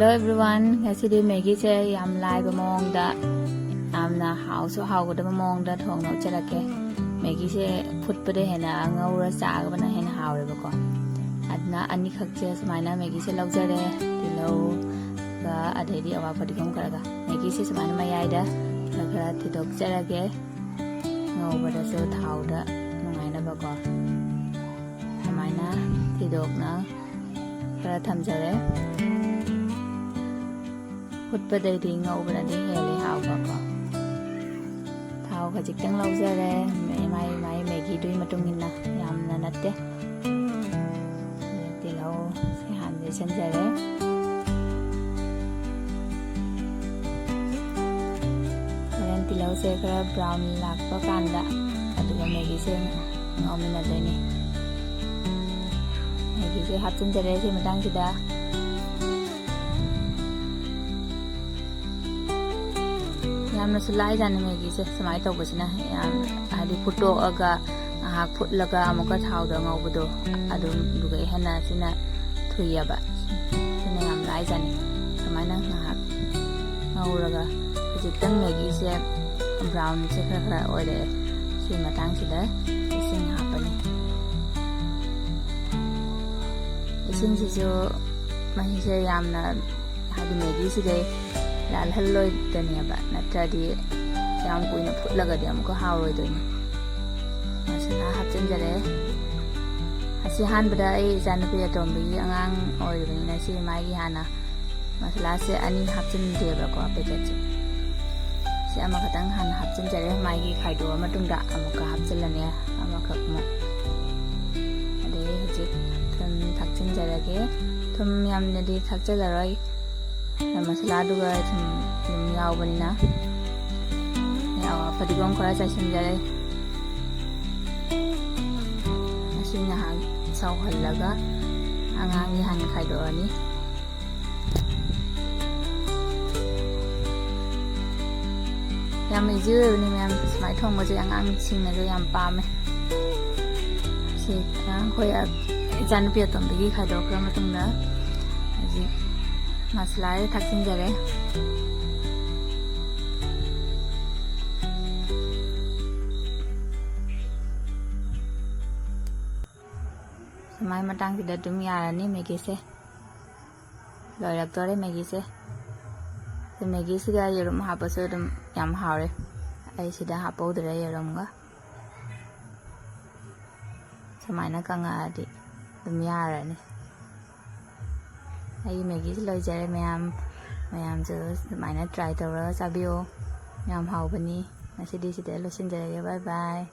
Hello everyone, ngasi Maggi se yam lai ba mong da amna hau so hau ga ba mong da thong no charake Maggi se phut pa de hena ngaura cha ga bana hena hau re ba ko adna ani khak che smaina Maggi se lau jare tilo ga adai di awa pa di kom kara ga Maggi se smaina ma yai da kara ti dok charake ngau ba da so thau da ngai na ba ko smaina ti dok na kara tham jare phut pa dai di ngau ba di hele hau ba ko thau ka jik tang lau jare mai Maggi dui matung in na yam na natte ti lau se han je chan jare ren ti lau se ka brown lak pa kan da aduga Maggi se ngau min na dai ni Maggi se hap chan jare se matang si da yamna sulai jana Maggi se samai tau basina yam hadi photo aga ha phut laga amuka thau da ngau budo adum duga hena sina thuya ba sina yam lai jani samai na ha ngau laga jitang Maggi se brown se khara ore si matang si da sing ha pani sing si jo mai se yamna hadi Maggi si dai lal halloi dania ba natradi yam kuina phutlaga di amko hawroi doini masala hapchen jare asi han bada ai janpi atombi angang oi bani na si mai gi hana masala se ani hapchen de ba ko packet si ama khatang han hapchen jare mai gi khaido matung da amka hapchen lane amaka mo ade hujik thum thakchen jare ge thum yam ne di thakcha jaroi masala duga thum yaw bani na yaw padigong khara cha sin jare asin ha sau halaga angang ni han khai do ani yam easy ni mem smai thong ma je angang sing na je yam pa me si ang khoya jan pia tom bi khai do kra ma tung da ji masala thak sin jare mai matang si da dum yara ni Maggi se loi rak tore Maggi se Maggi si da yerum ha pa so dum yam haure ai si da ha pau dre yerum ga samai na ka nga di dum yara ni ai Maggi si loi jare mayam jo samai na try tawra sabio yam hau bani na si di si da lo sin jare bye bye